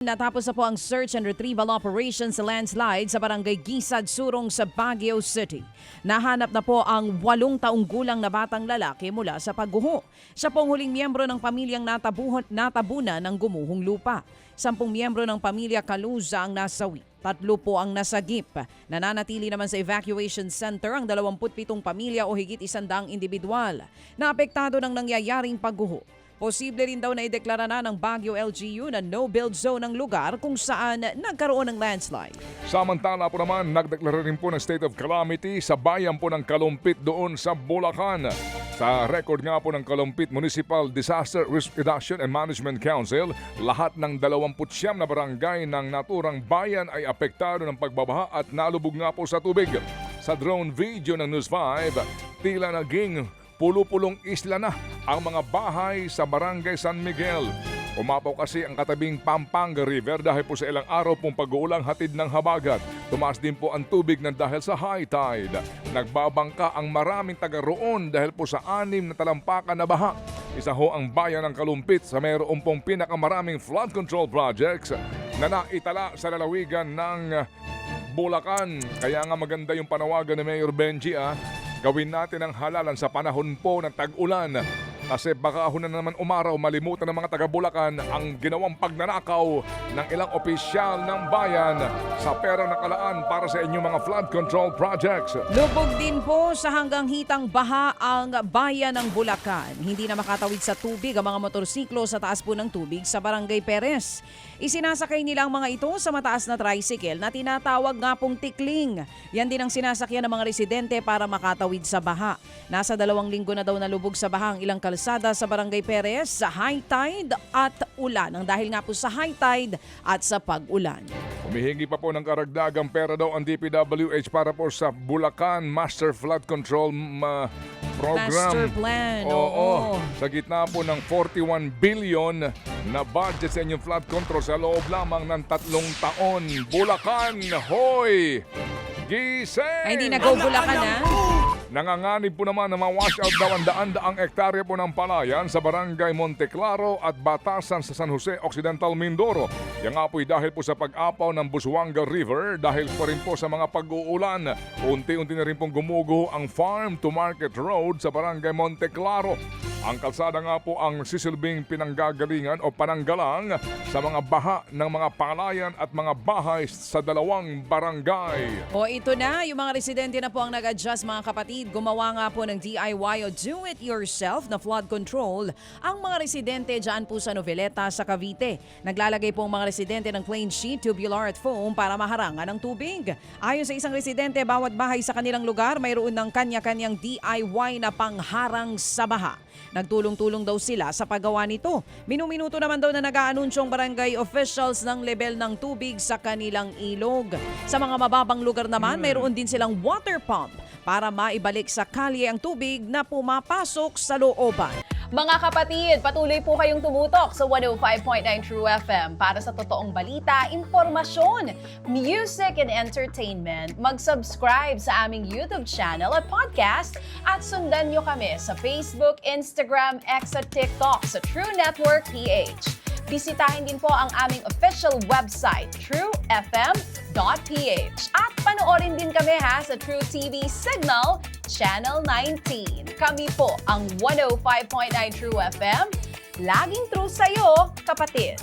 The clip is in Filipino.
Natapos na po ang search and retrieval operation sa landslide sa barangay Gisad, Surong sa Baguio City. Nahanap na po ang 8 taong gulang na batang lalaki mula sa pagguho. Siya pong huling miyembro ng pamilyang natabunan ng gumuhong lupa. 10 miyembro ng pamilya Kaluza ang nasawi. 3 po ang nasagip. Nananatili naman sa evacuation center ang 27 pamilya o higit 100 individual na apektado ng nangyayaring pagguho. Posible rin daw na ideklara na ng Baguio LGU na no-build zone ang lugar kung saan nagkaroon ng landslide. Samantala po naman, nagdeklara rin po ng state of calamity sa bayan po ng Kalumpit doon sa Bulacan. Sa record nga po ng Kalumpit Municipal Disaster Risk Reduction and Management Council, lahat ng 29 na barangay ng naturang bayan ay apektado ng pagbabaha at nalubog nga po sa tubig. Sa drone video ng News 5, tila naging pulo-pulong isla na ang mga bahay sa Barangay San Miguel. Umapaw kasi ang katabing Pampanga River dahil po sa ilang araw pong pag-uulang hatid ng habagat. Tumaas din po ang tubig ng dahil sa high tide. Nagbabangka ang maraming taga roon dahil po sa 6 na talampakan na baha. Isa ho ang bayan ng Kalumpit sa mayroon pong pinakamaraming flood control projects na naitala sa lalawigan ng Bulacan. Kaya nga maganda yung panawagan ni Mayor Benji gawin natin ang halalan sa panahon po ng tag-ulan kasi baka na naman umaraw malimutan ng mga taga-Bulacan ang ginawang pagnanakaw ng ilang opisyal ng bayan sa pera nakalaan para sa inyong mga flood control projects. Lubog din po sa hanggang hitang baha ang bayan ng Bulacan. Hindi na makatawid sa tubig ang mga motorsiklo sa taas po ng tubig sa Barangay Perez. Isinasakay nila ang mga ito sa mataas na tricycle na tinatawag nga pong tikling. Yan din ang sinasakyan ng mga residente para makatawid sa baha. Nasa 2 linggo na daw nalubog sa baha ang ilang kalsada sa Barangay Perez sa high tide at ulan. Ang dahil nga po sa high tide at sa pag-ulan. Humihingi pa po ng karagdagang pera daw ang DPWH para po sa Bulacan Master Flood Control Program. Master Plan. Oo. Sa gitna po ng 41 billion na budget sa inyong flood control sa loob lamang ng 3 taon. Bulacan, hoy! Gising! Ay, hindi na-go Bulacan Nanganganib po naman na ma-wash out daw ang daan-daang ektarya po ng palayan sa Barangay Monteclaro at Batasan sa San Jose Occidental, Mindoro. Yan nga po'y dahil po sa pag-apaw ng Busuanga River dahil pa rin po sa mga pag-uulan. Unti-unti na rin pong gumuguho ang Farm to Market Road sa Barangay Monteclaro. Ang kalsada nga po ang sisilbing pinanggagalingan o pananggalang sa mga baha ng mga palayan at mga bahay sa 2 barangay. O ito na, yung mga residente na po ang nag-adjust mga kapatid. Gumawa nga po ng DIY o do-it-yourself na flood control ang mga residente dyan po sa Noveleta sa Cavite. Naglalagay po ang mga residente ng plain sheet, tubular at foam para maharangan ng tubig. Ayon sa isang residente, bawat bahay sa kanilang lugar mayroon ng kanya-kanyang DIY na pangharang sa baha. Nagtulong-tulong daw sila sa paggawa nito. Minuminuto naman daw na nag-aanunsyong barangay officials ng level ng tubig sa kanilang ilog. Sa mga mababang lugar naman, mayroon din silang water pump para maibalik sa kalye ang tubig na pumapasok sa looban. Mga kapatid, patuloy po kayong tumutok sa 105.9 True FM para sa totoong balita, impormasyon, music and entertainment. Mag-subscribe sa aming YouTube channel at podcast at sundan nyo kami sa Facebook, Instagram, X at TikTok sa True Network PH. Bisitahin din po ang aming official website, truefm.ph. At panoorin din kami sa True TV Signal, Channel 19. Kami po ang 105.9 True FM. Laging true sa'yo, kapatid.